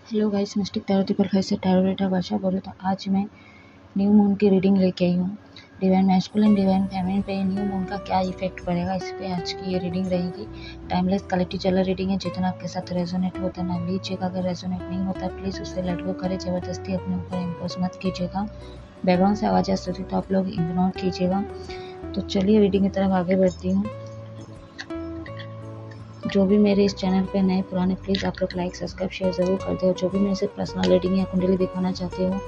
Hello guys, mistake tarot triple 5 से tarot reader वर्षा बोल रही। तो आज मैं न्यू मून की रीडिंग लेके आई हूँ। डिवाइन मैस्कुलिन डिवाइन फेमिनिन पे न्यू मून का क्या इफेक्ट पड़ेगा, इस पे आज की ये रीडिंग रहेगी। टाइमलेस कलेक्टिव चलर रीडिंग है। जितना आपके साथ रेजोनेट होता है ना लीजिएगा, अगर रेजोनेट नहीं होता प्लीज़ उससे लेट गो करें। ज़बरदस्ती अपने ऊपर इम्पोज मत कीजिएगा। बैकग्राउंड से आवाज़ आ सकती तो आप लोग इग्नोर कीजिएगा। तो चलिए रीडिंग की तरफ आगे बढ़ती हूँ। जो भी मेरे इस चैनल पे नए पुराने प्लीज़ आप लोग लाइक सब्सक्राइब शेयर ज़रूर कर दो। जो भी मेरे से पर्सनल रीडिंग या कुंडली दिखाना चाहते हो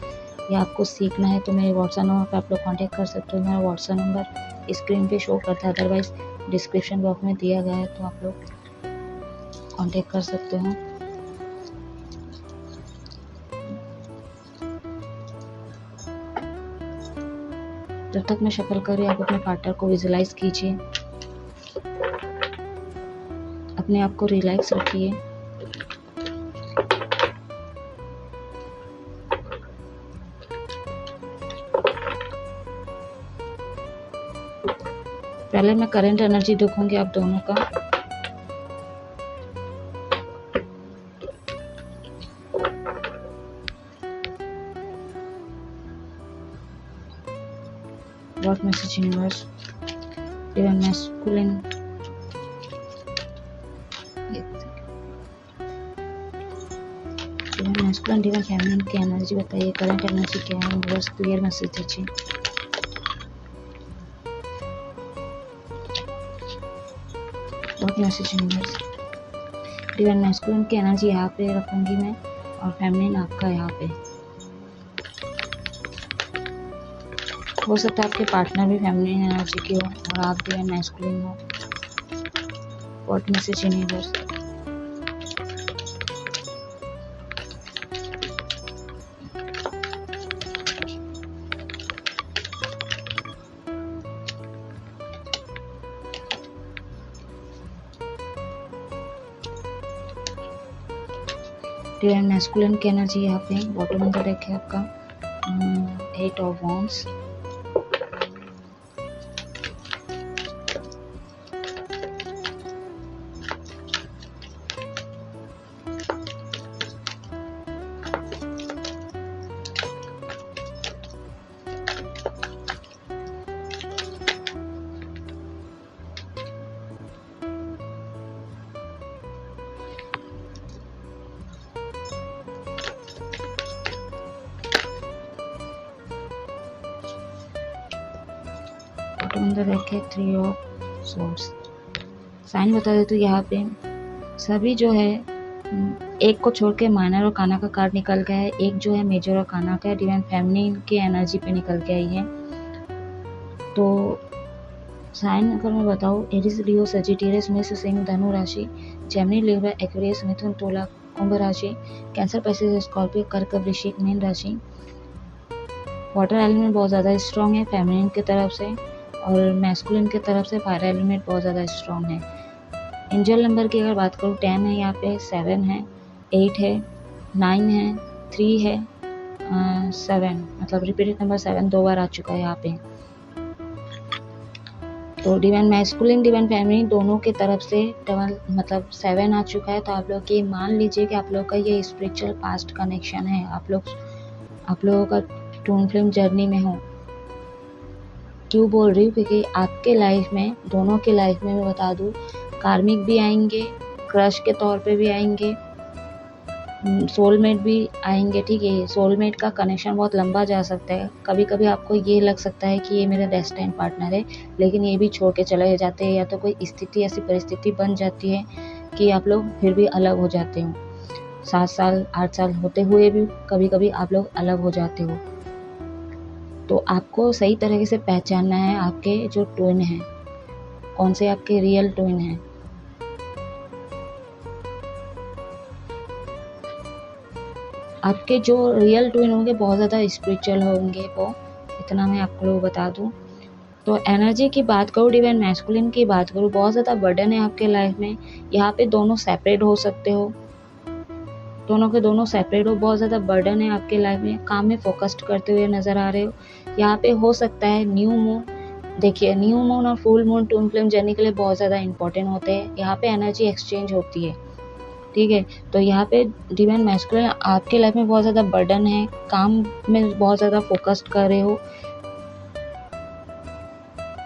या आपको सीखना है तो मेरे व्हाट्सएप नंबर पर आप लोग कांटेक्ट कर सकते हो। मेरा व्हाट्सएप नंबर स्क्रीन पे शो करता है, अदरवाइज डिस्क्रिप्शन बॉक्स में दिया गया है, तो आप लोग कांटेक्ट कर सकते हो। जब तक मैं शफल कर रही हूँ आप अपने पार्टनर को विजुलाइज कीजिए, अपने आप को रिलैक्स रखिए। पहले मैं करंट एनर्जी देखूंगी आप दोनों का। What message universe divine masculine masculine divine feminine की एनर्जी बताइए। करंट एनर्जी क्या है यूनिवर्स, क्लियर मैसेज दीजिए। What message universe divine masculine की एनर्जी यहाँ पे रखूंगी मैं और फेमिनिन आपका यहाँ पे। हो सकता है आपके पार्टनर भी फेमिनिन एनर्जी की हो और आप डिवाइन मैस्कुलिन हो। What message universe divine masculine की एनर्जी यहाँ पे बॉटम ऑफ द डेक है आपका 8 ऑफ वॉन्ड्स। अंदर रखे 3 ऑफ सोर्ड्स। साइन बता दे तो यहाँ पे सभी जो है एक को छोड़ के माइनर और काना का कार्ड निकल गया है, एक जो है मेजर और काना का है। डिवाइन फेमिनिन की एनर्जी पे निकल के आई है। तो साइन अगर मैं बताऊँ एरिस लियो सजिटेरियस में से सिंह धनु राशि, जेमिनी लिब्रा एक्वेरियस मिथुन तुला कुंभ राशि, कैंसर पैसिस स्कॉर्पियो कर्क वृश्चिक मीन राशि। वाटर एलिमेंट बहुत ज़्यादा स्ट्रॉन्ग है फेमिनिन की तरफ से और मैस्कुलिन की तरफ से फायर एलिमेंट बहुत ज़्यादा स्ट्रॉन्ग है। एंजल नंबर की अगर बात करूँ 10 है यहाँ पे, 7 है, 8 है, 9 है, 3 है, 7 मतलब रिपीटेड नंबर 7 2 बार आ चुका है यहाँ पे। तो डिवाइन मैस्कुलिन डिवाइन फेमिनिन दोनों की तरफ से डबल मतलब 7 आ चुका है। तो आप लोग ये मान लीजिए कि आप लोग का ये स्पिरिचुअल पास्ट कनेक्शन है। आप लोगों का ट्विन फ्लेम जर्नी में हो। क्यों बोल रही हूँ, क्योंकि आपके लाइफ में दोनों के लाइफ में मैं बता दूँ कार्मिक भी आएंगे, क्रश के तौर पे भी आएंगे, सोलमेट भी आएंगे। ठीक है, सोलमेट का कनेक्शन बहुत लंबा जा सकता है। कभी कभी आपको ये लग सकता है कि ये मेरा डेस्टिनी पार्टनर है, लेकिन ये भी छोड़ के चले जाते हैं या तो कोई स्थिति ऐसी परिस्थिति बन जाती है कि आप लोग फिर भी अलग हो जाते हो। 7 साल 8 साल होते हुए भी कभी कभी आप लोग अलग हो जाते हो। तो आपको सही तरीके से पहचानना है आपके जो ट्विन हैं, कौन से आपके रियल ट्विन हैं। आपके जो रियल ट्विन होंगे बहुत ज़्यादा स्पिरिचुअल होंगे, वो इतना मैं आप लोगों को बता दूं। तो एनर्जी की बात करूँ, डिवाइन मैस्कुलिन की बात करूँ, बहुत ज़्यादा बर्डन है आपके लाइफ में। यहाँ पे दोनों सेपरेट हो सकते हो, दोनों के दोनों सेपरेट हो। बहुत ज़्यादा बर्डन है आपके लाइफ में, काम में फोकस्ड करते हुए नज़र आ रहे हो। यहाँ पे हो सकता है न्यू मून, देखिए न्यू मून और full moon twin flame journey के लिए बहुत ज़्यादा इंपॉर्टेंट होते हैं। यहाँ पे एनर्जी एक्सचेंज होती है। ठीक है। तो यहाँ पे डिवाइन मैस्कुलिन आपके लाइफ में बहुत ज़्यादा बर्डन है, काम में बहुत ज़्यादा फोकस्ड कर रहे हो,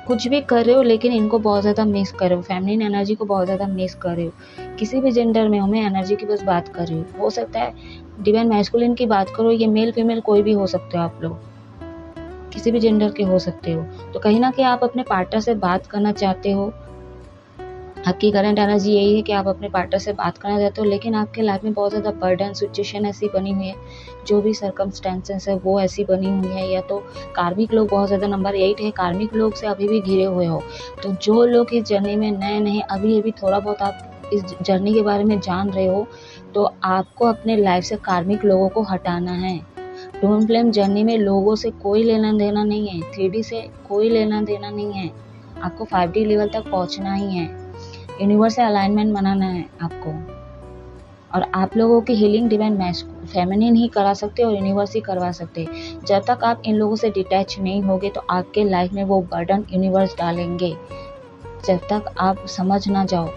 कुछ भी कर रहे हो लेकिन इनको बहुत ज़्यादा मिस कर रहे हो, फेमिनिन एनर्जी को बहुत ज़्यादा मिस कर रहे हो। किसी भी जेंडर में हो, मैं एनर्जी की बस बात कर रही हूँ। हो सकता है डिवाइन मैस्कुलिन की बात करो, ये मेल फीमेल कोई भी हो सकते हो, आप लोग किसी भी जेंडर के हो सकते हो। तो कहीं ना कहीं आप अपने पार्टनर से बात करना चाहते हो, आपकी करंट एनर्जी यही है कि आप अपने पार्टनर से बात करना चाहते हो, लेकिन आपके लाइफ में बहुत ज़्यादा बर्डन सिचुएशन ऐसी बनी हुई है, जो भी सर्कमस्टेंसेस है वो ऐसी बनी हुई है, या तो कार्मिक लोग बहुत ज़्यादा, नंबर 8 है, कार्मिक लोग से अभी भी घिरे हुए हो। तो जो लोग इस जर्नी में नए नए अभी अभी थोड़ा बहुत आप इस जर्नी के बारे में जान रहे हो, तो आपको अपने लाइफ से कार्मिक लोगों को हटाना है। ट्विन फ्लेम जर्नी में लोगों से कोई लेना देना नहीं है, 3D से कोई लेना देना नहीं है, आपको 5D लेवल तक पहुंचना ही है, यूनिवर्स से अलाइनमेंट बनाना है आपको। और आप लोगों की हीलिंग डिवाइन फेमिनिन ही करा सकते और यूनिवर्स ही करवा सकते। जब तक आप इन लोगों से डिटैच नहीं होगे तो आपके लाइफ में वो बर्डन यूनिवर्स डालेंगे। जब तक आप समझ ना जाओ,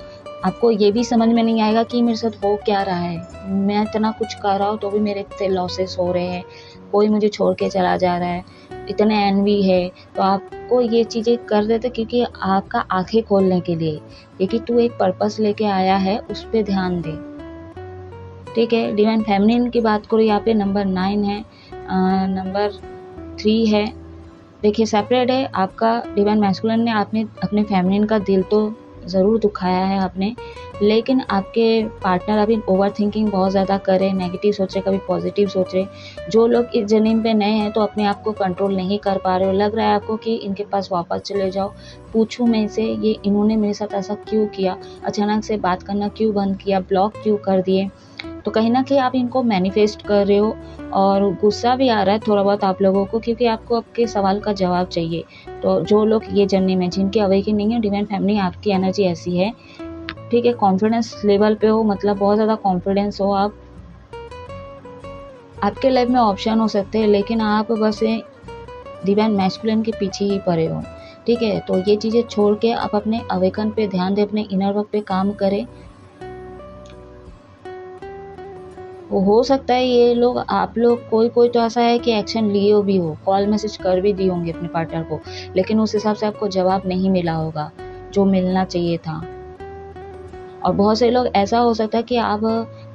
आपको ये भी समझ में नहीं आएगा कि मेरे साथ हो क्या रहा है, मैं इतना कुछ कर रहा हूँ तो भी मेरे से लॉसेस हो रहे हैं, कोई मुझे छोड़ के चला जा रहा है, इतने एनवी है। तो आपको ये चीज़ें कर देते क्योंकि आपका आंखें खोलने के लिए, क्योंकि तू एक पर्पस लेके आया है, उस पर ध्यान दे, ठीक है। डिवाइन फेमिनिन की बात करो, यहाँ पे नंबर 9 है, नंबर 3 है। देखिए सेपरेट है आपका डिवाइन मैस्कुलिन ने, आपने अपने फेमिनिन का दिल तो ज़रूर दुखाया है आपने, लेकिन आपके पार्टनर अभी ओवर थिंकिंग बहुत ज़्यादा करे, नेगेटिव सोच रहे, कभी पॉजिटिव सोच रहे। जो लोग इस जर्नी पे नए हैं तो अपने आप को कंट्रोल नहीं कर पा रहे हो, लग रहा है आपको कि इनके पास वापस चले जाओ, पूछूं मैं इसे ये इन्होंने मेरे साथ ऐसा क्यों किया, अचानक से बात करना क्यों बंद किया, ब्लॉक क्यों कर दिए। तो कहीं ना कहीं आप इनको मैनिफेस्ट कर रहे हो और गुस्सा भी आ रहा है थोड़ा बहुत आप लोगों को, क्योंकि आपको आपके सवाल का जवाब चाहिए। तो जो लोग ये जर्नी में जिनकी अवेकनिंग नहीं है, डिवाइन फैमिली आपकी एनर्जी ऐसी है, ठीक है। कॉन्फिडेंस लेवल पे हो, मतलब बहुत ज़्यादा कॉन्फिडेंस हो आप, आपके लाइफ में ऑप्शन हो सकते हैं लेकिन आप बस डिवाइन मैस्कुलिन के पीछे ही पड़े हो, ठीक है। तो ये चीज़ें छोड़ के आप अपने अवेकन पे ध्यान दें, अपने इनर वर्क पे काम करें। वो हो सकता है ये लोग, आप लोग कोई तो ऐसा है कि एक्शन लिए भी हो, कॉल मैसेज कर भी दिए होंगे अपने पार्टनर को, लेकिन उस हिसाब से आपको जवाब नहीं मिला होगा जो मिलना चाहिए था। और बहुत से लोग ऐसा हो सकता है कि आप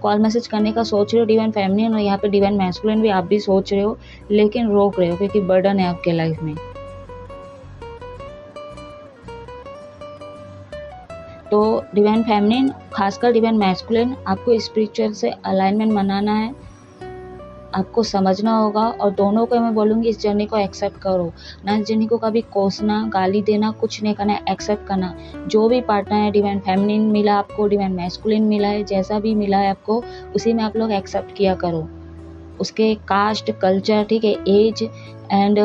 कॉल मैसेज करने का सोच रहे हो डिवाइन फेमिनिन, और यहाँ पे डिवाइन मैस्कुलिन भी आप भी सोच रहे हो लेकिन रोक रहे हो क्योंकि बर्डन है आपके लाइफ में। तो डिवाइन फेमिनिन, खासकर डिवाइन मैस्कुलिन, आपको स्पिरिचुअल से अलाइनमेंट बनाना है, आपको समझना होगा। और दोनों को मैं बोलूँगी इस जर्नी को एक्सेप्ट करो, ना इस जर्नी को कभी कोसना, गाली देना, कुछ नहीं करना, एक्सेप्ट करना। जो भी पार्टनर है, डिवाइन फेमिनिन मिला आपको, डिवाइन मैस्कुलिन मिला है, जैसा भी मिला है आपको, उसी में आप लोग एक्सेप्ट किया करो। उसके कास्ट, कल्चर, ठीक है, एज एंड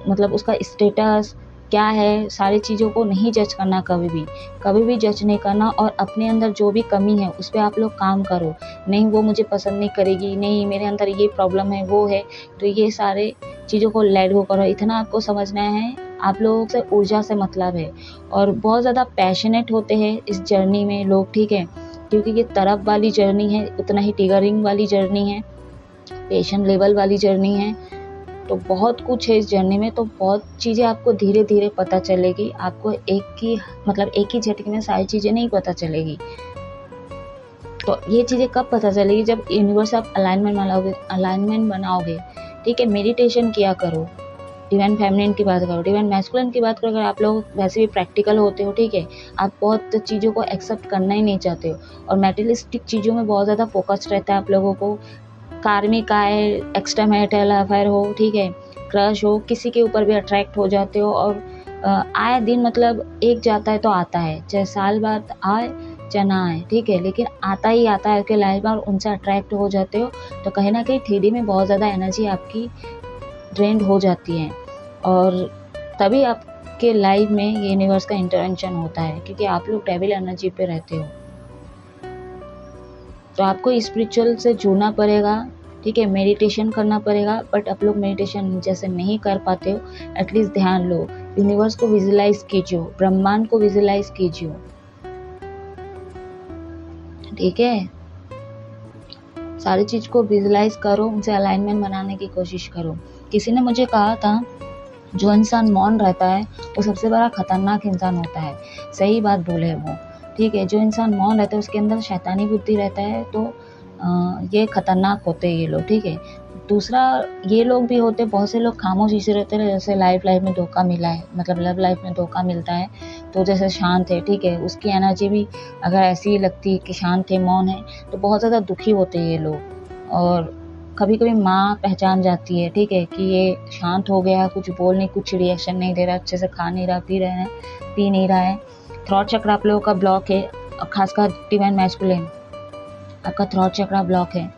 मतलब उसका स्टेटस क्या है, सारी चीज़ों को नहीं जज करना, कभी भी जज नहीं करना। और अपने अंदर जो भी कमी है उस पर आप लोग काम करो, नहीं वो मुझे पसंद नहीं करेगी, नहीं मेरे अंदर ये प्रॉब्लम है, वो है, तो ये सारे चीज़ों को लेट गो करो। इतना आपको समझना है, आप लोगों से ऊर्जा से मतलब है, और बहुत ज़्यादा पैशनेट होते हैं इस जर्नी में लोग, ठीक है, क्योंकि ये तरफ वाली जर्नी है, उतना ही टिगरिंग वाली जर्नी है, पेशेंट लेवल वाली जर्नी है। तो बहुत कुछ है इस जर्नी में, तो बहुत चीज़ें आपको धीरे धीरे पता चलेगी, आपको एक ही झटके में सारी चीज़ें नहीं पता चलेगी। तो ये चीज़ें कब पता चलेगी, जब यूनिवर्स आप अलाइनमेंट बनाओगे, ठीक है। मेडिटेशन किया करो, डिवाइन फेमिनिन की बात करो, डिवाइन मैस्कुलिन की बात करो, अगर आप लोग वैसे भी प्रैक्टिकल होते हो, ठीक है, आप बहुत चीज़ों को एक्सेप्ट करना ही नहीं चाहते हो और मेटेरियलिस्टिक चीज़ों में बहुत ज़्यादा फोकस रहता है आप लोगों को, कार्मिक आए, एक्स्ट्रा मैरिटल अफेयर हो, ठीक है, क्रश हो, किसी के ऊपर भी अट्रैक्ट हो जाते हो। और आए दिन मतलब एक जाता है तो आता है, चाहे साल बाद आए चाहे ना आए, ठीक है, लेकिन आता ही आता है आपके लाइफ में और उनसे अट्रैक्ट हो जाते हो। तो कहीं ना कहीं 3D में बहुत ज़्यादा एनर्जी आपकी ड्रेन्ड हो जाती है और तभी आपके लाइफ में ये यूनिवर्स का इंटरवेंशन होता है, क्योंकि आप लोग डेविल एनर्जी पे रहते हो। तो आपको स्पिरिचुअल से जुड़ना पड़ेगा, ठीक है, मेडिटेशन करना पड़ेगा। बट आप लोग मेडिटेशन जैसे नहीं कर पाते हो, एटलीस्ट ध्यान लो, यूनिवर्स को विजुलाइज कीजिए, ब्रह्मांड को विजुलाइज कीजिए, ठीक है। सारी चीज़ को विजुलाइज करो, उनसे अलाइनमेंट बनाने की कोशिश करो। किसी ने मुझे कहा था जो इंसान मौन रहता है वो सबसे बड़ा खतरनाक इंसान होता है। सही बात बोले वो, ठीक है। जो इंसान मौन रहता है उसके अंदर शैतानी बुद्धि रहता है, तो ये खतरनाक होते हैं ये लोग, ठीक है। दूसरा, ये लोग भी होते, बहुत से लोग खामोशी से रहते हैं, जैसे लाइफ में धोखा मिला है, मतलब लव लाइफ में धोखा मिलता है तो जैसे शांत है, ठीक है, उसकी एनर्जी भी अगर ऐसी ही लगती है कि शांत है, मौन है, तो बहुत ज़्यादा दुखी होते हैं ये लोग। और कभी कभी माँ पहचान जाती है, ठीक है, कि ये शांत हो गया, कुछ बोल नहीं, कुछ रिएक्शन नहीं दे रहा, अच्छे से खा नहीं रहा, पी नहीं रहा है। थ्रॉट चक्र आप लोगों का ब्लॉक है, खासकर डिवाइन मैस्कुलिन, आपका थ्रॉट चक्र ब्लॉक है।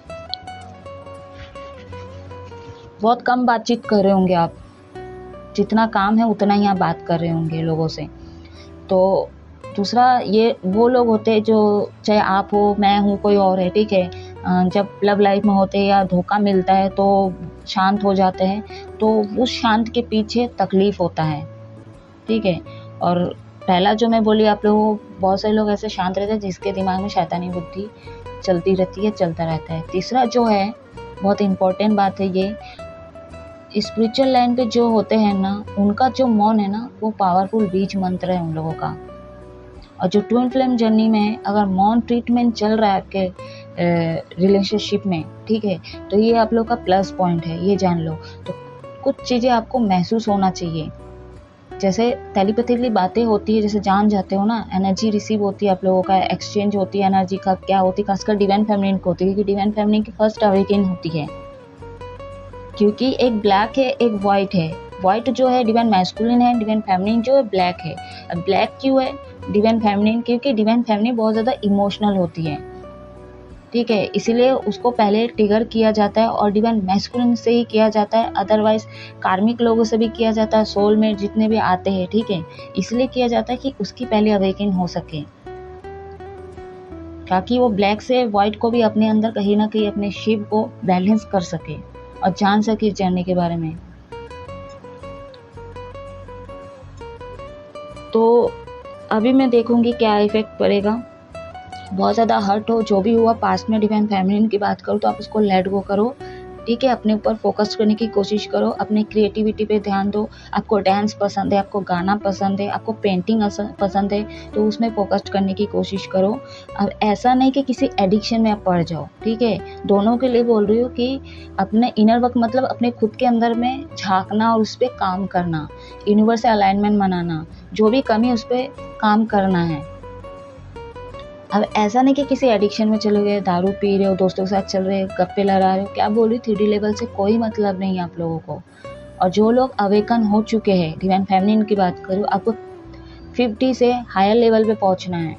बहुत कम बातचीत कर रहे होंगे आप, जितना काम है उतना ही आप बात कर रहे होंगे लोगों से। तो दूसरा, ये वो लोग होते हैं जो, चाहे आप हो, मैं हूँ, कोई और है, ठीक है, जब लव लाइफ में होते हैं या धोखा मिलता है तो शांत हो जाते हैं, तो उस शांत के पीछे तकलीफ होता है, ठीक है। और पहला जो मैं बोली आप लोगों, बहुत सारे लोग ऐसे शांत रहते हैं जिसके दिमाग में शैतानी बुद्धि चलती रहती है, चलता रहता है। तीसरा जो है, बहुत इम्पोर्टेंट बात है, ये स्पिरिचुअल लाइन पे जो होते हैं ना, उनका जो मौन है ना, वो पावरफुल बीज मंत्र है उन लोगों का। और जो ट्विन फ्लेम जर्नी में अगर मौन ट्रीटमेंट चल रहा है आपके रिलेशनशिप में, ठीक है, तो ये आप लोग का प्लस पॉइंट है, ये जान लो। तो कुछ चीज़ें आपको महसूस होना चाहिए, जैसे टेलीपैथिकली बातें होती है, जैसे जान जाते हो ना, एनर्जी रिसीव होती है आप लोगों का, एक्सचेंज होती है एनर्जी का, क्या होती है, खासकर डिवाइन फेमिनिन को होती है, क्योंकि डिवाइन फेमिनिन की फर्स्ट अवेकनिंग होती है, क्योंकि एक ब्लैक है, एक वाइट है। वाइट जो है डिवाइन मैस्कुलिन है, डिवाइन फेमिनिन जो है ब्लैक है। अब ब्लैक क्यों है डिवाइन फेमिनिन? क्योंकि डिवाइन फेमिनिन बहुत ज़्यादा इमोशनल होती है, ठीक है, इसीलिए उसको पहले ट्रिगर किया जाता है, और डिवाइन मैस्कुलिन से ही किया जाता है, अदरवाइज कार्मिक लोगों से भी किया जाता है, सोल में जितने भी आते हैं, ठीक है, इसलिए किया जाता है कि उसकी पहले अवेकनिंग हो सके, ताकि वो ब्लैक से वाइट को भी अपने अंदर कहीं ना कहीं अपने शिव को बैलेंस कर सके और जान सके इस जर्नी के बारे में। तो अभी मैं देखूंगी क्या इफेक्ट पड़ेगा। बहुत ज़्यादा हर्ट हो, जो भी हुआ पास्ट में, डिवाइन फेमिनिन की बात करो तो आप उसको लेट गो करो, ठीक है, अपने ऊपर फोकस करने की कोशिश करो, अपने क्रिएटिविटी पे ध्यान दो। आपको डांस पसंद है, आपको गाना पसंद है, आपको पेंटिंग पसंद है, तो उसमें फोकस करने की कोशिश करो। अब ऐसा नहीं कि किसी एडिक्शन में आप पड़ जाओ, ठीक है, दोनों के लिए बोल रही हूँ कि अपने इनर वर्क, मतलब अपने खुद के अंदर में झांकना और उस पर काम करना, यूनिवर्स से अलाइनमेंट बनाना, जो भी कमी उस पर काम करना है। अब ऐसा नहीं कि किसी एडिक्शन में चले गए, दारू पी रहे हो, दोस्तों के साथ चल रहे, गप्पे लड़ा रहे हो, क्या बोल रही, 3D लेवल से कोई मतलब नहीं है आप लोगों को। और जो लोग अवेकन हो चुके हैं, डिवाइन फेमिनिन की बात करूँ, आपको 50 से हायर लेवल पे पहुंचना है।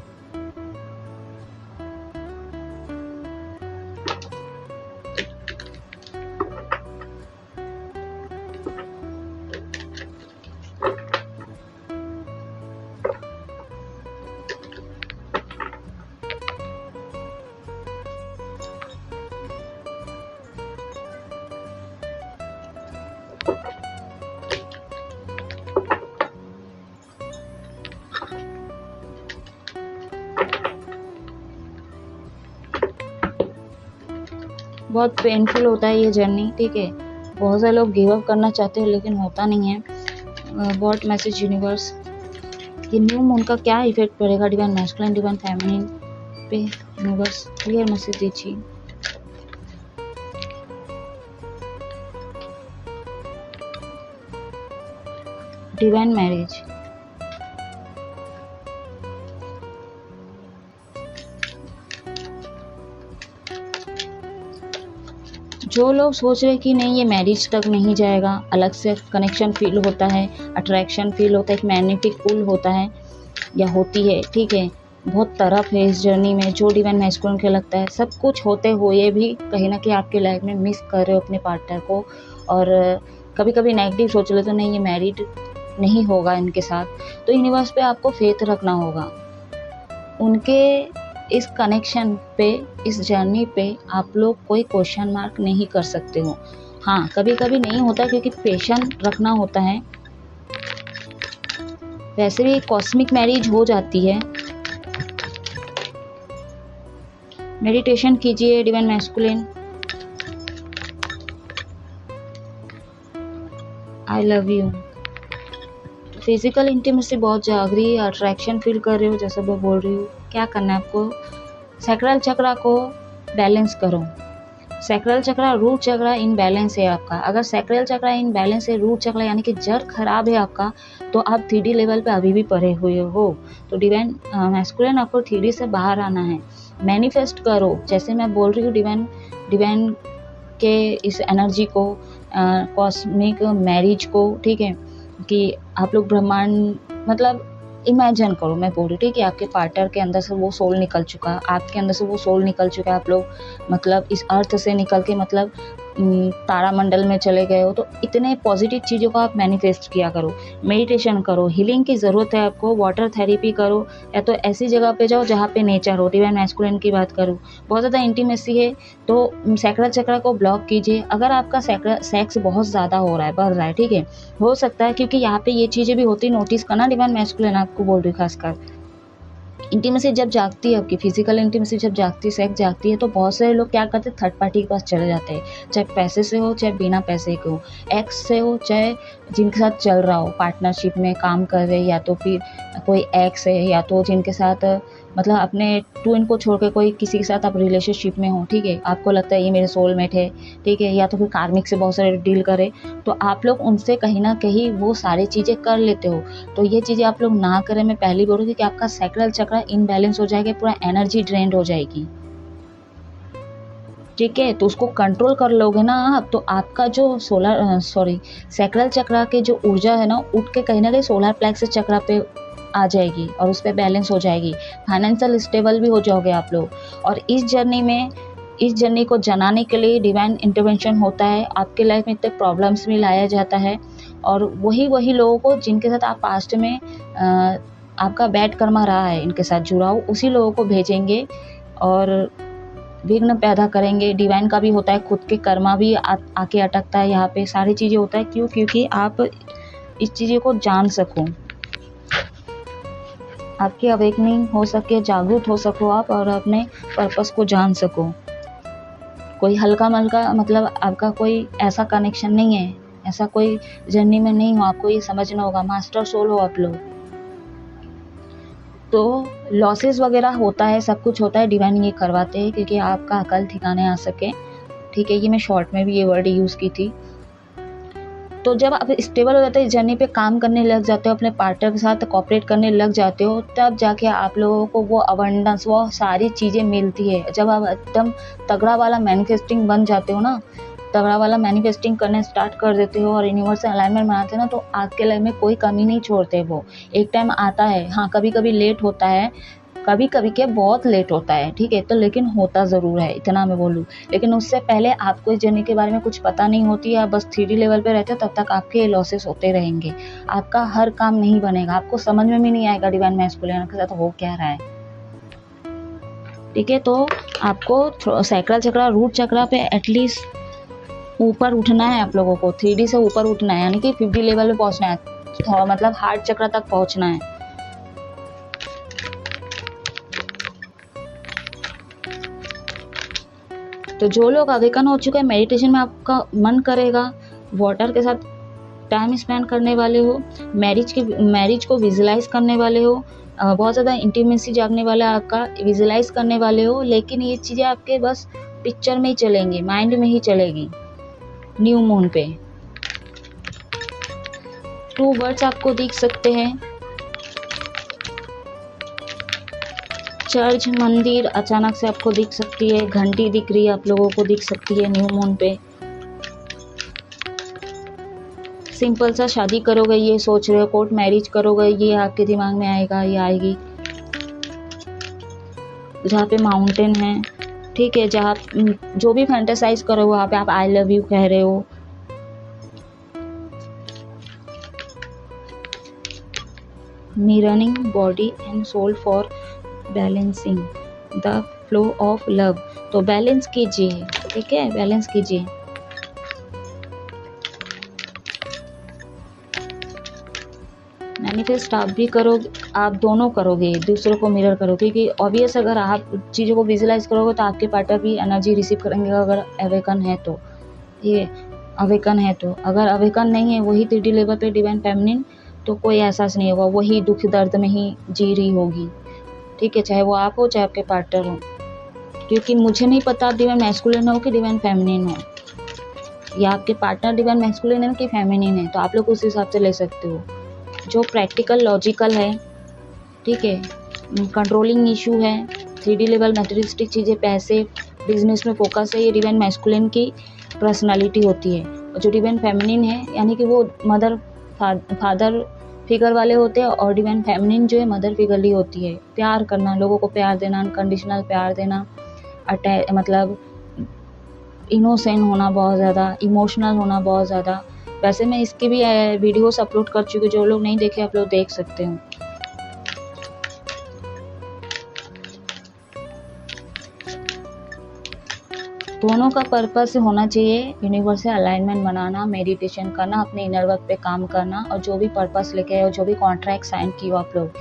बहुत पेनफुल होता है ये जर्नी, ठीक है, बहुत सारे लोग गिव अप करना चाहते हैं लेकिन होता नहीं है। व्हाट मैसेज यूनिवर्स, ये न्यू मून का क्या इफेक्ट पड़ेगा डिवाइन मैस्कुलिन डिवाइन फेमिनिन पे? यूनिवर्स क्लियर मैसेज दीजिए। डिवाइन मैरिज, जो लोग सोच रहे कि नहीं ये मैरिज तक नहीं जाएगा, अलग से कनेक्शन फील होता है, अट्रैक्शन फील होता है, एक मैग्नेटिक पुल होता है या होती है, ठीक है, बहुत तरफ है इस जर्नी में, जो डिवाइन मैस्कुलिन के लगता है, सब कुछ होते हुए भी कहीं ना कहीं आपके लाइफ में मिस कर रहे हो अपने पार्टनर को, और कभी कभी नेगेटिव सोच लेते हो, नहीं ये मैरिड नहीं होगा इनके साथ, तो यूनिवर्स पे आपको फेथ रखना होगा। उनके इस कनेक्शन पे, इस जर्नी पे आप लोग कोई क्वेश्चन मार्क नहीं कर सकते हो। हाँ, कभी कभी नहीं होता क्योंकि पेशेंस रखना होता है। वैसे भी कॉस्मिक मैरिज हो जाती है, मेडिटेशन कीजिए divine masculine. I love you. Physical intimacy बहुत जाग रही है, अट्रैक्शन फील कर रहे हो, जैसे मैं बोल रही हूँ। क्या करना है आपको, सैक्रल चक्रा को बैलेंस करो। Sacral chakra root chakra in balance है आपका। अगर सैक्रल चक्रा इन बैलेंस है, रूट चक्रा यानी कि जड़ खराब है आपका, तो आप 3D लेवल पे अभी भी पड़े हुए हो। तो डिवाइन मैस्कुलिन आपको 3D से बाहर आना है। मैनिफेस्ट करो, जैसे मैं बोल रही हूँ, डिवाइन के इस एनर्जी को, कॉस्मिक मैरिज को, ठीक है, कि आप लोग ब्रह्मांड मतलब इमेजिन करो, मैं बोल रही हूँ, ठीक है, आपके पार्टनर के अंदर से वो सोल निकल चुका, आपके अंदर से वो सोल निकल चुका है, आप लोग मतलब इस अर्थ से निकल के मतलब तारामंडल में चले गए हो। तो इतने पॉजिटिव चीज़ों को आप मैनिफेस्ट किया करो। मेडिटेशन करो, हीलिंग की ज़रूरत है आपको, वाटर थेरेपी करो, या तो ऐसी जगह पे जाओ जहाँ पे नेचर हो। डिवाइन मैस्कुलिन की बात करूँ, बहुत ज़्यादा इंटीमेसी है तो सैक्रल चक्र को ब्लॉक कीजिए। अगर आपका सेक्स बहुत ज़्यादा हो रहा है, बढ़ रहा है, ठीक है, हो सकता है क्योंकि यहाँ पे ये चीज़ें भी होती, नोटिस करना। डिवाइन मैस्कुलिन आपको बोल रही हूँ, खासकर इंटीमेसी जब जागती है, आपकी फिजिकल इंटीमेसी जब जागती है, सेक्स जागती है, तो बहुत सारे लोग क्या करते हैं, थर्ड पार्टी के पास चले जाते हैं, चाहे पैसे से हो चाहे बिना पैसे के हो, एक्स से हो चाहे जिनके साथ चल रहा हो, पार्टनरशिप में काम कर रहे, या तो फिर कोई एक्स है, या तो जिनके साथ मतलब अपने ट्विन को छोड़ के कोई किसी के साथ आप रिलेशनशिप में हो, ठीक है, आपको लगता है ये मेरे सोलमेट है, ठीक है, या तो फिर कार्मिक से बहुत सारे डील करे, तो आप लोग उनसे कहीं ना कहीं वो सारी चीज़ें कर लेते हो। तो ये चीज़ें आप लोग ना करें, मैं पहले बोलूँगी कि आपका सैक्रल चक्र इनबैलेंस हो जाएगा, पूरा एनर्जी ड्रेन्ड हो जाएगी, ठीक है। तो उसको कंट्रोल कर लोगे ना आप, तो आपका जो सैक्रल चक्र के जो ऊर्जा है ना, उठ के कहीं ना कहीं सोलर प्लेक्सस चक्र पे आ जाएगी और उस पर बैलेंस हो जाएगी। फाइनेंशियल स्टेबल भी हो जाओगे आप लोग। और इस जर्नी को जनाने के लिए डिवाइन इंटरवेंशन होता है। आपके लाइफ में इतने प्रॉब्लम्स भी लाया जाता है, और वही लोगों को जिनके साथ आप पास्ट में आपका बैड कर्मा रहा है, इनके साथ जुड़ा हो, उसी लोगों को भेजेंगे और विघ्न पैदा करेंगे। डिवाइन का भी होता है, खुद के कर्मा भी आके अटकता है यहाँ पे, सारी चीज़ें होता है। क्यों? क्योंकि आप इस चीज़ों को जान सको, आपकी अवेकनिंग हो सके, जागरूक हो सको आप, और अपने पर्पस को जान सको। कोई हल्का मल्का मतलब आपका कोई ऐसा कनेक्शन नहीं है, ऐसा कोई जर्नी में नहीं हो, आपको ये समझना होगा। मास्टर सोल हो आप लोग। तो लॉसेस वगैरह होता है, सब कुछ होता है, डिवाइन ये करवाते हैं क्योंकि आपका अकल ठिकाने आ सके, ठीक है। ये मैं शॉर्ट में भी ये वर्ड यूज़ की थी। तो जब आप स्टेबल हो जाते हो, इस जर्नी पे काम करने लग जाते हो, अपने पार्टनर के साथ कोऑपरेट करने लग जाते हो, तब जाके आप लोगों को वो अबंडेंस, वो सारी चीज़ें मिलती है। जब आप एकदम तगड़ा वाला मैनिफेस्टिंग बन जाते हो ना, तगड़ा वाला मैनिफेस्टिंग करने स्टार्ट कर देते हो और यूनिवर्स से अलाइनमेंट बनाते हो ना, तो आपके लाइफ में कोई कमी नहीं छोड़ते। वो एक टाइम आता है, हाँ कभी कभी लेट होता है, कभी कभी क्या बहुत लेट होता है, ठीक है, तो लेकिन होता ज़रूर है, इतना मैं बोलूँ। लेकिन उससे पहले आपको इस जर्नी के बारे में कुछ पता नहीं होती है, आप बस 3D लेवल पे रहते हो, तब तक आपके लॉसेस होते रहेंगे। आपका हर काम नहीं बनेगा, आपको समझ में भी नहीं आएगा डिवाइन मैस्कुलिन के साथ हो क्या रहा है, ठीक है। तो आपको सैक्रल चक्र, रूट चक्र पे एटलीस्ट ऊपर उठना है आप लोगों को, 3D से ऊपर उठना है, यानी कि 50 लेवल पे पहुंचना है, मतलब हार्ट चक्र तक पहुंचना है। तो जो लोग अवेकन हो चुके हैं, मेडिटेशन में आपका मन करेगा, वाटर के साथ टाइम स्पेंड करने वाले हो, मैरिज को विजुलाइज करने वाले हो, बहुत ज़्यादा इंटीमेसी जागने वाला है आपका, विजुलाइज करने वाले हो, लेकिन ये चीज़ें आपके बस पिक्चर में ही चलेंगी, माइंड में ही चलेगी। न्यू मून पे 2 वर्ड्स आपको दिख सकते हैं, चर्च, मंदिर अचानक से आपको दिख सकती है, घंटी दिख रही है आप लोगों को, दिख सकती है न्यू मून पे। सिंपल सा शादी करोगे ये सोच रहे हो, कोर्ट मैरिज करोगे ये आपके दिमाग में आएगा, ये आएगी। जहाँ पे माउंटेन है, ठीक है, जहाँ जो भी फैंटेसाइज करो वहाँ पे आप आई लव यू कह रहे हो। Mirroring body and soul for balancing the flow of love. तो बैलेंस कीजिए, ठीक है, बैलेंस कीजिए। मैनिफेस्ट आप भी करोगे, आप दोनों करोगे, दूसरों को मिरर करोगे, क्योंकि ऑब्वियस अगर आप चीज़ों को विजुलाइज करोगे तो आपके पार्टनर भी एनर्जी रिसीव करेंगे, अगर अवेकन है तो। ये अवेकन है तो, अगर अवेकन नहीं है वही 3D लेवल पे डिवाइन फेमिनिन, तो कोई एहसास नहीं होगा, वही दुख दर्द में ही जी रही होगी, ठीक है, चाहे वो आप हो चाहे आपके पार्टनर हो। क्योंकि मुझे नहीं पता आप डिवाइन मैस्कुलिन हो कि डिवाइन फेमिनिन हो, या आपके पार्टनर डिवाइन मैस्कुलिन है कि फेमिनिन है, तो आप लोग उस हिसाब से ले सकते हो। जो प्रैक्टिकल लॉजिकल है, ठीक है, कंट्रोलिंग इशू है, 3D लेवल मटेरियलिस्टिक चीज़ें, पैसे, बिजनेस में फोकस है, ये डिवाइन मैस्कुलिन की पर्सनालिटी होती है। और जो डिवाइन फेमिनिन है यानी कि वो मदर फादर फिगर वाले होते हैं, और डिवाइन फेमिनिन जो है मदर फिगरली होती है। प्यार करना, लोगों को प्यार देना, अनकंडीशनल प्यार देना, मतलब इनोसेंट होना बहुत ज़्यादा, इमोशनल होना बहुत ज़्यादा। वैसे मैं इसकी भी वीडियोस अपलोड कर चुकी हूँ, जो लोग नहीं देखे आप लोग देख सकते हो। दोनों का पर्पस होना चाहिए यूनिवर्स से अलाइनमेंट बनाना, मेडिटेशन करना, अपने इनर वर्क पे काम करना, और जो भी पर्पस लेके आए हो, जो भी कॉन्ट्रैक्ट साइन किए हो आप लोग,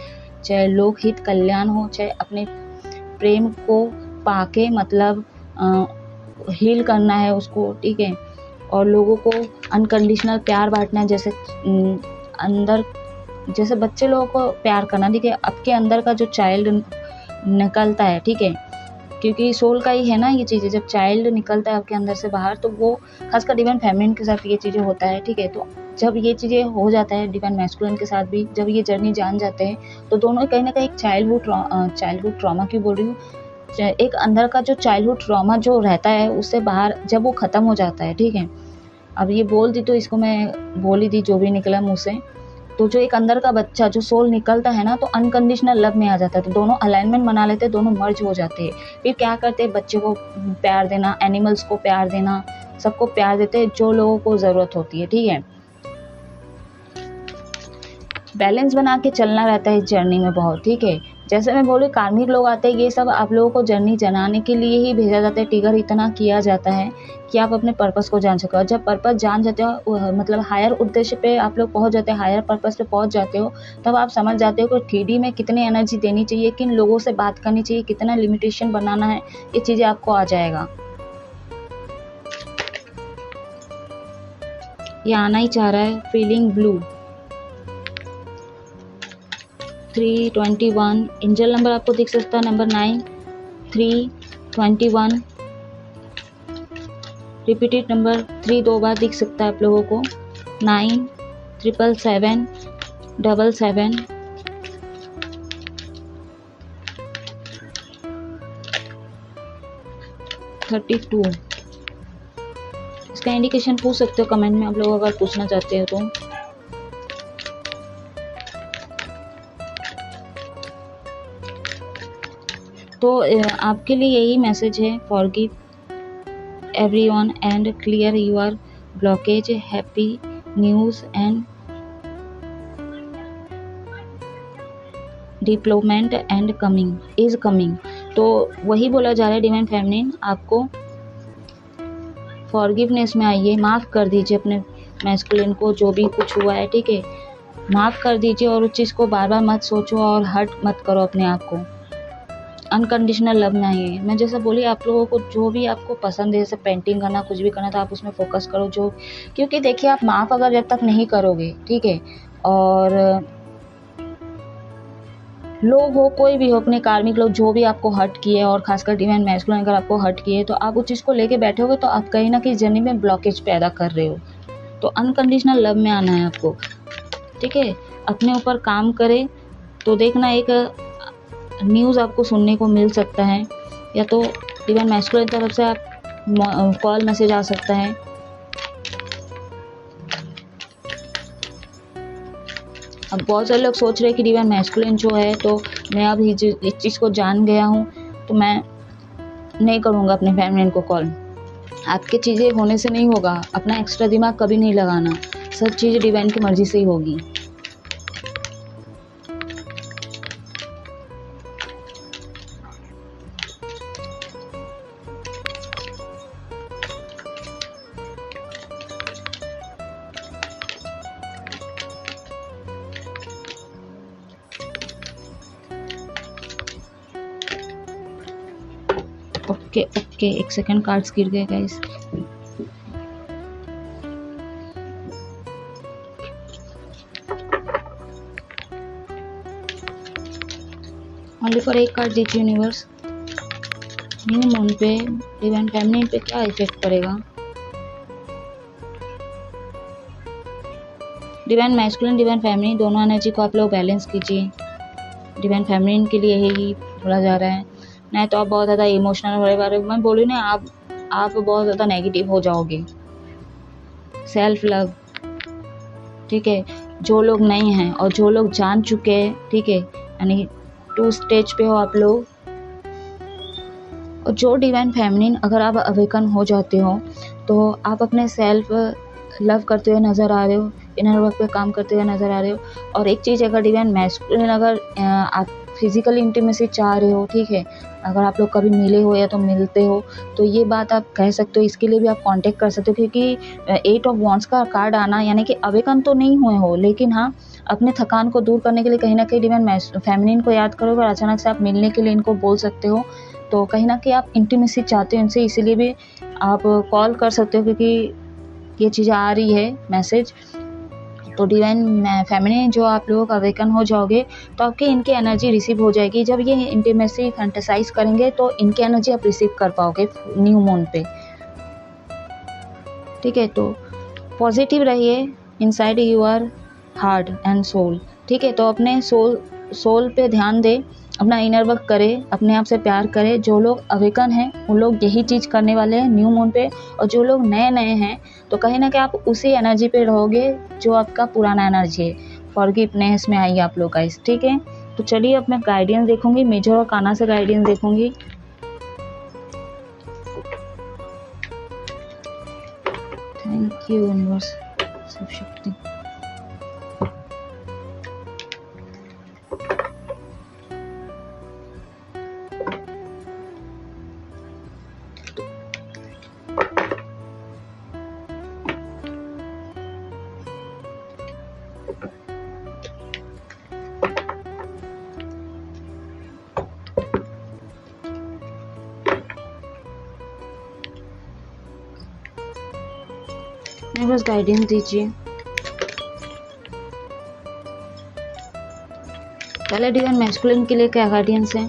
चाहे लोकहित कल्याण हो, चाहे अपने प्रेम को पाके मतलब हील करना है उसको, ठीक है, और लोगों को अनकंडीशनल प्यार बांटना है, जैसे अंदर जैसे बच्चे लोगों को प्यार करना, ठीक है, आपके अंदर का जो चाइल्ड निकलता है, ठीक है, क्योंकि सोल का ही है ना ये चीज़ें, जब चाइल्ड निकलता है आपके अंदर से बाहर, तो वो खासकर डिवाइन फेमिनिन के साथ ये चीज़ें होता है, ठीक है। तो जब ये चीज़ें हो जाता है डिवाइन मैस्कुलिन के साथ भी, जब ये जर्नी जान जाते हैं, तो दोनों कहीं ना कहीं एक चाइल्डहुड ट्रॉमा क्यों बोल रही हूँ, एक अंदर का जो चाइल्डहुड ट्रॉमा जो रहता है उससे बाहर जब वो ख़त्म हो जाता है, ठीक है। अब ये बोल दी तो इसको मैं बोल ही दी, जो भी निकला मुँह से। तो जो एक अंदर का बच्चा जो सोल निकलता है ना, तो अनकंडीशनल लव में आ जाता है, तो दोनों अलाइनमेंट बना लेते हैं, दोनों मर्ज हो जाते हैं। फिर क्या करते हैं, बच्चे को प्यार देना, एनिमल्स को प्यार देना, सबको प्यार देते हैं जो लोगों को ज़रूरत होती है, ठीक है। बैलेंस बना के चलना रहता है इस जर्नी में बहुत, ठीक है। जैसे मैं बोली कार्मिक लोग आते हैं, ये सब आप लोगों को जर्नी जनाने के लिए ही भेजा जाता है, ट्रिगर इतना किया जाता है कि आप अपने पर्पस को जान सको। जब पर्पस जान जाते हो, मतलब हायर उद्देश्य पे आप लोग पहुंच जाते हैं, हायर पर्पस पे पहुंच जाते हो, तब आप समझ जाते हो कि 3D में कितनी एनर्जी देनी चाहिए, किन लोगों से बात करनी चाहिए, कितना लिमिटेशन बनाना है, ये चीज़ें आपको आ जाएगा। ये आना ही चाह रहा है, फीलिंग ब्लू 321, एंजल नंबर आपको दिख सकता है नंबर 9 321, रिपीटेड नंबर 3 2 बार दिख सकता है आप लोगों को, 9 777 77 32। इसका इंडिकेशन पूछ सकते हो कमेंट में आप लोग अगर पूछना चाहते हो तो। तो आपके लिए यही मैसेज है, forgive everyone and clear your blockage, happy news and deployment and coming is coming. तो वही बोला जा रहा है डिवाइन फेमिनिन, आपको फॉरगिवनेस में आइए, माफ़ कर दीजिए अपने मैस्कुलिन को, जो भी कुछ हुआ है, ठीक है, माफ़ कर दीजिए, और उस चीज़ को बार बार मत सोचो और हर्ट मत करो अपने आप को। अनकंडीशनल लव में आइए। मैं जैसा बोली, आप लोगों को जो भी आपको पसंद है, जैसे पेंटिंग करना, कुछ भी करना, तो आप उसमें फोकस करो, जो क्योंकि देखिए आप माफ़ अगर जब तक नहीं करोगे, ठीक है, और लोग हो कोई भी हो, अपने कार्मिक लोग जो भी आपको हर्ट किए, और खासकर डिवाइन मैस्कुलिन अगर आपको हर्ट किए, तो आप उस चीज़ को लेके बैठोगे तो आप कहीं ना कहीं जर्नी में ब्लॉकेज पैदा कर रहे हो। तो अनकंडीशनल लव में आना है आपको, ठीक है। अपने ऊपर काम करें तो देखना एक न्यूज़ आपको सुनने को मिल सकता है, या तो डिवाइन मैस्कुलिन की तरफ से आप कॉल मैसेज आ सकता है। अब बहुत सारे लोग सोच रहे हैं कि डिवाइन मैस्कुलिन जो है, तो मैं अब इस चीज़ को जान गया हूँ तो मैं नहीं करूँगा अपने फेमिनिन को कॉल। आपके चीज़ें होने से नहीं होगा, अपना एक्स्ट्रा दिमाग कभी नहीं लगाना, सब चीज़ें डिवाइन की मर्जी से ही होगी। ओके ओके, एक सेकंड, कार्ड्स गिर गए गाइस। ओनली फॉर एक कार्ड दीजिए यूनिवर्स। न्यू मून पे डिवाइन फेमिनिन पे क्या इफेक्ट पड़ेगा? डिवाइन मैस्कुलिन, डिवाइन फेमिनिन दोनों एनर्जी को आप लोग बैलेंस कीजिए। डिवाइन फेमिनिन के लिए यही बोला जा रहा है। नहीं तो आप बहुत ज़्यादा इमोशनल हो रहे, मैं बोलूँ ना, आप बहुत ज़्यादा नेगेटिव हो जाओगे। सेल्फ लव, ठीक है। जो लोग नहीं हैं और जो लोग जान चुके हैं, ठीक है, यानी 2 स्टेज पे हो आप लोग। और जो डिवाइन फेमिनिन, अगर आप अवेकन हो जाते हो तो आप अपने सेल्फ लव करते हुए नज़र आ रहे हो, इनर वर्क पे काम करते हुए नज़र आ रहे हो। और एक चीज़, अगर डिवाइन मैस्कुलिन, अगर आप फिजिकल इंटीमेसी चाह रहे हो, ठीक है, अगर आप लोग कभी मिले हो या तो मिलते हो, तो ये बात आप कह सकते हो। इसके लिए भी आप कांटेक्ट कर सकते हो, क्योंकि 8 ऑफ वॉन्ड्स का कार्ड आना, यानी कि अवेकन तो नहीं हुए हो, लेकिन हाँ, अपने थकान को दूर करने के लिए कहीं ना कहीं डिवाइन फेमिनिन को याद करोगे और अचानक से आप मिलने के लिए इनको बोल सकते हो। तो कहीं ना कहीं आप इंटीमेसी चाहते हो इनसे, इसीलिए भी आप कॉल कर सकते हो, क्योंकि ये चीज़ आ रही है मैसेज। तो डिवाइन फेमिनिन जो आप लोग अवेकन हो जाओगे तो आपकी इनकी एनर्जी रिसीव हो जाएगी। जब ये इंटीमेसी फैंटेसाइज करेंगे तो इनकी एनर्जी आप रिसीव कर पाओगे न्यू मून पे, ठीक है। तो पॉजिटिव रहिए, inside your heart and soul, ठीक है। तो अपने सोल पे ध्यान दे, अपना इनर वर्क करे, अपने आप से प्यार करे। जो लोग अवेकन हैं उन लोग यही चीज़ करने वाले हैं न्यू मून पे, और जो लोग नए नए हैं तो कहीं ना कहीं आप उसी एनर्जी पे रहोगे जो आपका पुराना एनर्जी है। फॉरगिवनेस में आइए आप लोग गाइस, ठीक है। तो चलिए अब मैं गाइडेंस देखूंगी, मेजर और काना से गाइडेंस देखूंगी। थैंक यू यूनिवर्स, सब शक्ति। बस गाइडेंस दीजिए। पहले डिवाइन मैस्कुलिन के लिए क्या गाइडेंस है?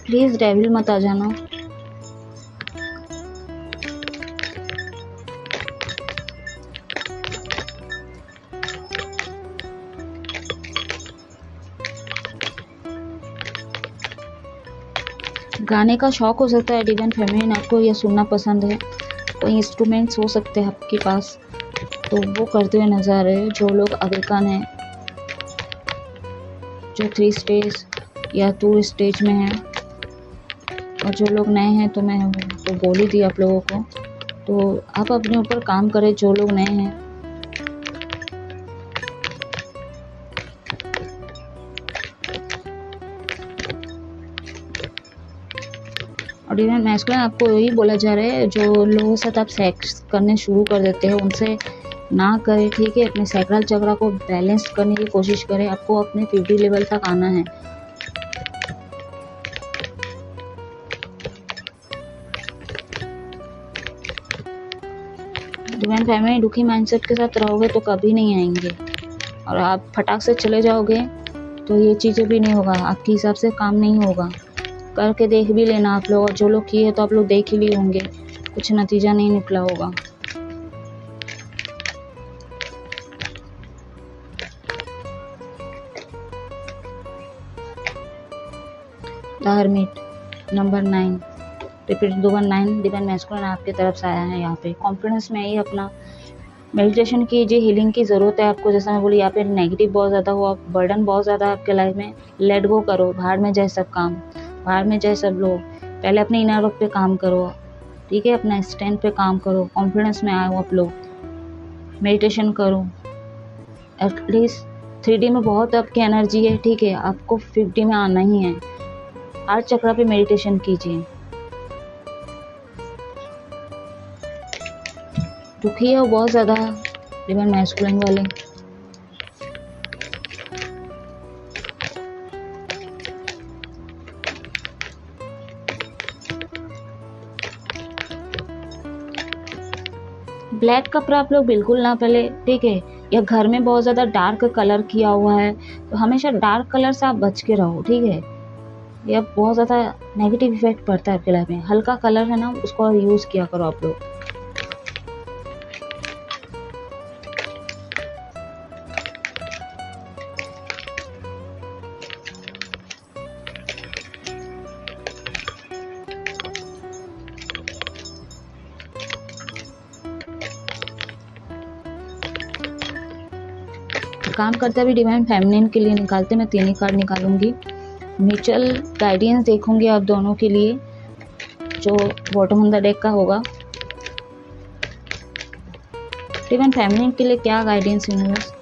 प्लीज डेविल मत आ जाना। गाने का शौक हो सकता है डिवाइन फेमिनिन आपको, या सुनना पसंद है, कोई इंस्ट्रूमेंट्स हो सकते हैं आपके पास, तो वो करते हुए नजर आ रहे हो। जो लोग अवेकन हैं, जो 3 स्टेज या 2 स्टेज में हैं, और जो लोग नए हैं तो मैं तो बोल ही दी आप लोगों को। तो आप अपने ऊपर काम करें जो लोग नए हैं। और डिवाइन मैस्कुलिन आपको यही बोला जा रहा है, जो लोगों के साथ आप सेक्स करने शुरू कर देते हो उनसे ना करें, ठीक है। अपने सैक्रल चक्र को बैलेंस करने की कोशिश करें। आपको अपने 50 लेवल तक आना है। डिवाइन फैमिली दुखी माइंडसेट के साथ रहोगे तो कभी नहीं आएंगे, और आप फटाक से चले जाओगे तो ये चीज़ें भी नहीं होगा, आपके हिसाब से काम नहीं होगा। करके देख भी लेना आप लोग, और जो लोग किए तो आप लोग देख ही लिए होंगे, कुछ नतीजा नहीं निकला होगा। The hermit number 9, repeat 219। Divine masculine आपकी तरफ से आया है। यहाँ पे कॉन्फिडेंस में आइए, अपना मेडिटेशन कीजिए। हीलिंग की ज़रूरत है आपको, जैसा मैं बोली, यहाँ पे नेगेटिव बहुत ज़्यादा हुआ, बर्डन बहुत ज़्यादा आपके लाइफ में। लेट गो करो, बाहर में जाए सब काम, बाहर में जाए सब लोग। पहले अपने इनर वर्क पे काम करो, ठीक है। अपना स्ट्रेंथ पे काम करो, कॉन्फिडेंस में आए हो आप लोग। मेडिटेशन करो, एटलीस्ट 3D में बहुत आपकी एनर्जी है, ठीक है। आपको 50 में आना ही है। हार्ट चक्र पे मेडिटेशन कीजिए। दुखी है बहुत ज़्यादा डिवाइन मैस्कुलिन वाले, ब्लैक कपड़ा आप लोग बिल्कुल ना पहले, ठीक है। या घर में बहुत ज़्यादा डार्क कलर किया हुआ है तो हमेशा डार्क कलर से आप बच के रहो, ठीक है। यह बहुत ज़्यादा नेगेटिव इफेक्ट पड़ता है आपके लाइफ में। हल्का कलर है ना, उसको यूज़ किया करो आप लोग। काम करता भी डिवाइन फेमिनिन के लिए निकालते, मैं 3 ही कार्ड निकालूंगी। म्यूचुअल गाइडेंस देखूंगी आप दोनों के लिए, जो बॉटम ऑन द डेक का होगा। डिवाइन फेमिनिन के लिए क्या गाइडेंस यूनिवर्स।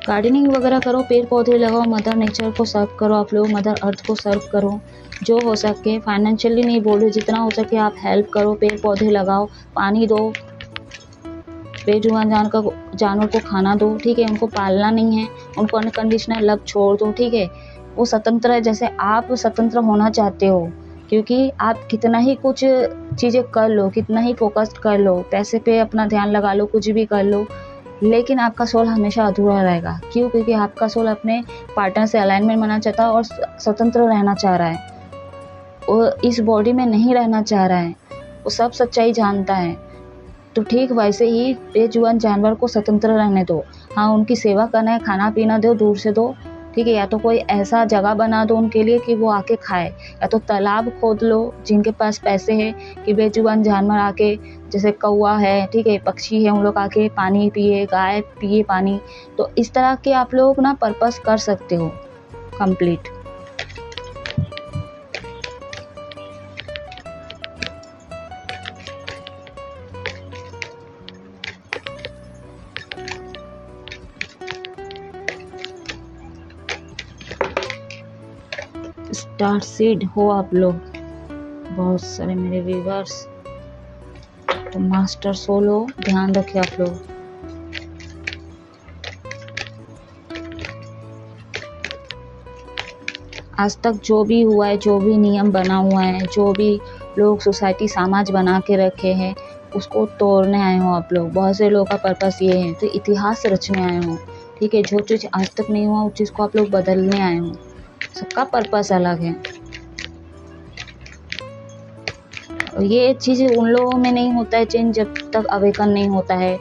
गार्डनिंग वगैरह करो, पेड़ पौधे लगाओ, मदर नेचर को सर्व करो आप लोग, मदर अर्थ को सर्व करो जो हो सके। फाइनेंशियली नहीं बोल रही, जितना हो सके आप हेल्प करो, पेड़ पौधे लगाओ, पानी दो, बेजुबान जानवर को खाना दो, ठीक है। उनको पालना नहीं है, उनको अनकंडीशनल लव छोड़ दो, ठीक है। वो स्वतंत्र है जैसे आप स्वतंत्र होना चाहते हो, क्योंकि आप कितना ही कुछ चीज़ें कर लो, कितना ही फोकस कर लो, पैसे पे अपना ध्यान लगा लो, कुछ भी कर लो, लेकिन आपका सोल हमेशा अधूरा रहेगा। क्यों? क्योंकि आपका सोल अपने पार्टनर से अलाइनमेंट बनाना चाहता है और स्वतंत्र रहना चाह रहा है। वो इस बॉडी में नहीं रहना चाह रहा है, वो सब सच्चाई जानता है। तो ठीक वैसे ही बेजुबान जानवर को स्वतंत्र रहने दो। हाँ, उनकी सेवा करना है, खाना पीना दो, दूर से दो, ठीक है। या तो कोई ऐसा जगह बना दो उनके लिए कि वो आके खाए, या तो तालाब खोद लो जिनके पास पैसे हैं कि बेजुबान जानवर आके, जैसे कौवा है, ठीक है, पक्षी है, उन लोग आके पानी पिए, गाय पिए पानी। तो इस तरह के आप लोग ना पर्पस कर सकते हो कंप्लीट। स्टार सीड हो आप लोग बहुत सारे मेरे व्यूवर्स, तो मास्टर सोल हो, ध्यान रखिए आप लोग। आज तक जो भी हुआ है, जो भी नियम बना हुआ है, जो भी लोग सोसाइटी समाज बना के रखे हैं, उसको तोड़ने आए हो आप लोग। बहुत से लोगों का पर्पस ये है, तो इतिहास रचने आए हो, ठीक है। जो चीज़ आज तक नहीं हुआ उस चीज़ को आप लोग बदलने आए हो। सबका पर्पस अलग है। ये चीज़ उन लोगों में नहीं होता है चेंज जब तक अवेकन नहीं होता है,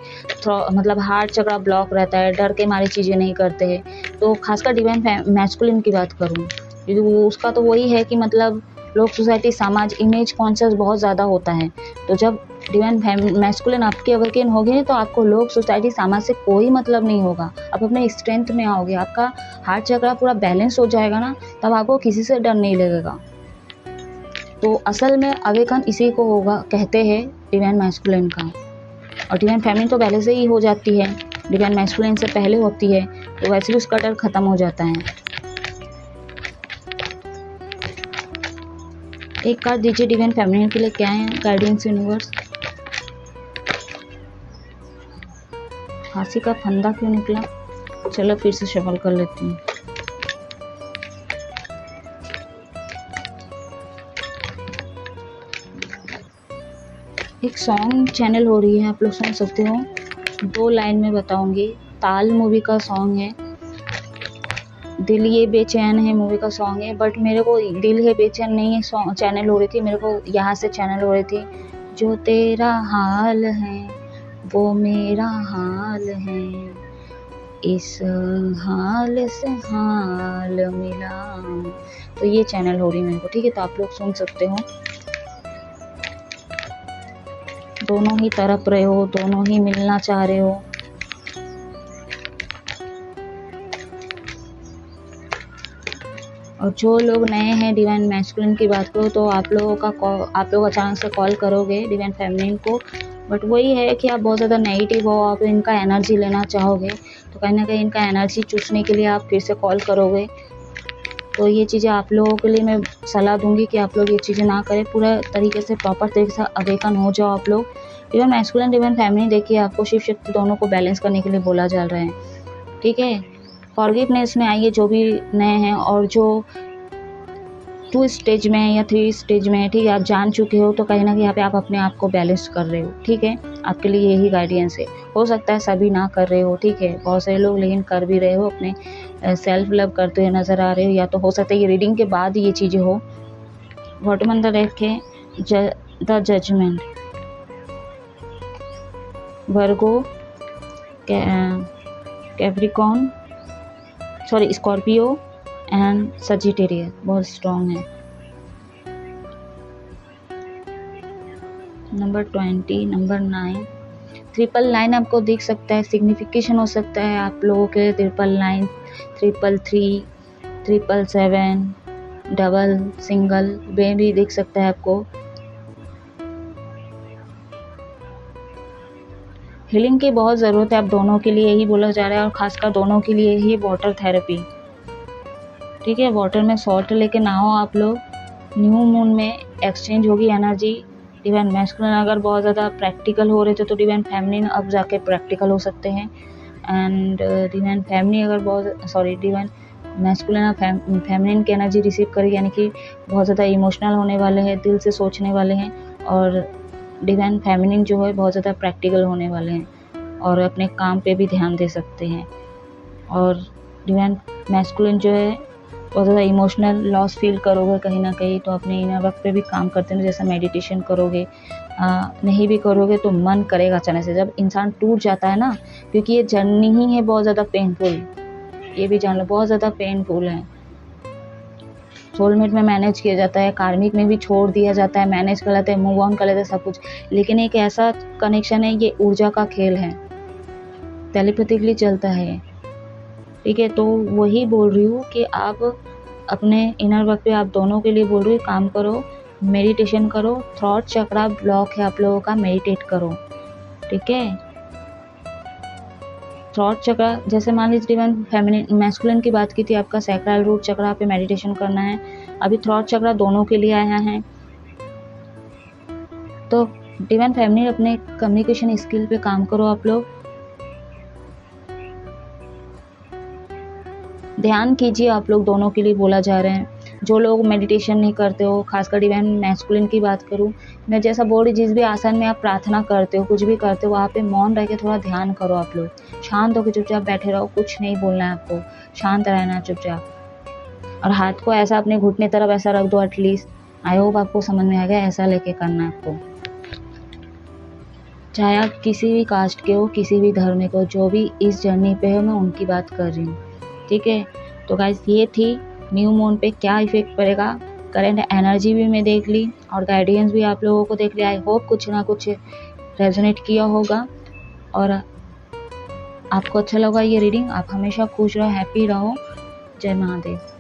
मतलब हार्ट चक्रा ब्लॉक रहता है, डर के मारी चीज़ें नहीं करते हैं। तो खासकर डिवाइन मैस्कुलिन की बात करूँ, क्योंकि उसका तो वही है कि मतलब लोग सोसाइटी समाज इमेज कॉन्शियस बहुत ज़्यादा होता है। तो जब डिवाइन मैस्कुलिन आपके अवेकन होगी तो आपको लोग सोसाइटी समाज से कोई मतलब नहीं होगा। आप अपने स्ट्रेंथ में आओगे, आपका हार्ट चक्रा पूरा बैलेंस हो जाएगा ना, तब आपको किसी से डर नहीं लगेगा। तो असल में अवेकन इसी को होगा कहते हैं डिवाइन मैस्कुलिन का। और डिवाइन फेमिनिन तो पहले से ही हो जाती है, डिवाइन मैस्कुलिन से पहले होती है, तो वैसे भी उसका डर खत्म हो जाता है। एक कार्ड दीजिए डिवाइन फेमिनिन के लिए, क्या है गाइडेंस यूनिवर्स। फांसी का फंदा क्यों निकला? चलो फिर से शफल कर लेती हूँ। एक सॉन्ग चैनल हो रही है, आप लोग सुन सकते हो। 2 लाइन में बताऊंगी। ताल मूवी का सॉन्ग है, दिल ये बेचैन है मूवी का सॉन्ग है, बट मेरे को दिल है बेचैन नहीं है सॉन्ग चैनल हो रही थी, मेरे को यहाँ से चैनल हो रही थी। जो तेरा हाल है वो मेरा हाल है, इस हाल से हाल मिला। तो ये चैनल हो रही मेरे को, ठीक है। तो आप लोग सुन सकते हो। दोनों ही तरफ रहे हो, दोनों ही मिलना चाह रहे हो। और जो लोग नए हैं डिवाइन मैस्कुलिन की बात करो तो आप लोग अचानक से कॉल करोगे डिवाइन फेमिनिन को, बट वही है कि आप बहुत ज़्यादा नेगेटिव हो, आप इनका एनर्जी लेना चाहोगे, तो कहीं ना कहीं इनका एनर्जी चूसने के लिए आप फिर से कॉल करोगे। तो ये चीज़ें आप लोगों के लिए मैं सलाह दूंगी कि आप लोग ये चीज़ें ना करें, पूरा तरीके से प्रॉपर तरीके से अवेकन हो जाओ आप लोग। डिवाइन मैस्कुलिन डिवाइन फेमिनिन देखिए, आपको शिव शक्ति दोनों को बैलेंस करने के लिए बोला जा रहा है, ठीक है। फॉरगिवनेस में आइए जो भी नए हैं, और जो 2 स्टेज में है या 3 स्टेज में है, ठीक है, आप जान चुके हो तो कहीं ना कहीं यहाँ पे आप अपने आप को बैलेंस कर रहे हो, ठीक है। आपके लिए यही गाइडेंस है। हो सकता है सभी ना कर रहे हो, ठीक है, बहुत सारे लोग लेकिन कर भी रहे हो, अपने सेल्फ लव करते हुए नज़र आ रहे हो, या तो हो सकता है ये रीडिंग के बाद ये चीज़ें हो। बॉटम ऑन द डेक है the judgement, Virgo, Capricorn, sorry Scorpio and Sagittarius बहुत स्ट्रॉन्ग है। नंबर 20, नंबर 9, 999 आपको दिख सकता है, सिग्निफिकेशन हो सकता है आप लोगों के 999, 333, 777, डबल, सिंगल वे भी दिख सकता है आपको। हीलिंग की बहुत ज़रूरत है आप दोनों के लिए, यही बोला जा रहा है, और खासकर दोनों के लिए ही वाटर थेरेपी, ठीक है। वाटर में सॉल्ट लेके नहाओ आप लोग। न्यू मून में एक्सचेंज होगी एनर्जी। डिवाइन मैस्कुलिन अगर बहुत ज़्यादा प्रैक्टिकल हो रहे थे तो डिवाइन फेमिनिन अब जाके प्रैक्टिकल हो सकते हैं, एंड डिवाइन फेमिनिन अगर डिवाइन मैस्कुलिन फेमिनिन की एनर्जी रिसीव करेगी, यानी कि बहुत ज़्यादा इमोशनल होने वाले हैं, दिल से सोचने वाले हैं, और डिवाइन फेमिनिन जो है बहुत ज़्यादा प्रैक्टिकल होने वाले हैं और अपने काम पे भी ध्यान दे सकते हैं। और डिवाइन मैस्कुलिन जो है बहुत ज़्यादा इमोशनल लॉस फील करोगे कहीं ना कहीं, तो अपने इनर वर्क पे भी काम करते हैं, जैसा मेडिटेशन करोगे, नहीं भी करोगे तो मन करेगा अचानक से, जब इंसान टूट जाता है ना, क्योंकि ये जर्नी ही है बहुत ज़्यादा पेनफुल, ये भी जान लो बहुत ज़्यादा पेनफुल है। सोलमेट में मैनेज किया जाता है, कार्मिक में भी छोड़ दिया जाता है, मैनेज कर लेते हैं, मूव ऑन कर लेते हैं सब कुछ, लेकिन एक ऐसा कनेक्शन है, ये ऊर्जा का खेल है, टेलीपैथिकली चलता है, ठीक है। तो वही बोल रही हूँ कि आप अपने इनर वर्क पे आप दोनों के लिए बोल रही हूँ, काम करो, मेडिटेशन करो, थ्रॉट चक्रा ब्लॉक है आप लोगों का, मेडिटेट करो, ठीक है। थ्रॉट चक्रा, जैसे मान लीजिए डिवाइन फेमिनिन मैस्कुलिन की बात की थी, आपका सैक्रल रूट चक्रा पे मेडिटेशन करना है, अभी थ्रॉट चक्रा दोनों के लिए आया है। तो डिवाइन फेमिनिन अपने कम्युनिकेशन स्किल पे काम करो आप लोग, ध्यान कीजिए, आप लोग दोनों के लिए बोला जा रहे हैं। जो लोग मेडिटेशन नहीं करते हो, खासकर डिवाइन मैस्कुलिन की बात करूँ, मैं जैसा बोल रही, जिस भी आसन में आप प्रार्थना करते हो, कुछ भी करते हो, वहाँ पे मौन रह के थोड़ा ध्यान करो आप लोग, शांत होकर चुपचाप बैठे रहो, कुछ नहीं बोलना है आपको, शांत रहना है चुपचाप, और हाथ को ऐसा अपने घुटने तरफ ऐसा रख दो एटलीस्ट। आई होप आपको समझ में आ गया, ऐसा लेके करना है आपको, चाहे आप किसी भी कास्ट के हो, किसी भी धर्म के हो, जो भी इस जर्नी पे हो, मैं उनकी बात कर रही हूँ, ठीक है। तो गाइस ये थी न्यू मून पे क्या इफेक्ट पड़ेगा, करंट एनर्जी भी मैं देख ली और गाइडेंस भी आप लोगों को देख लिया। आई होप कुछ ना कुछ रेजोनेट किया होगा और आपको अच्छा लगा ये रीडिंग। आप हमेशा खुश रहो, हैप्पी रहो। जय महादेव।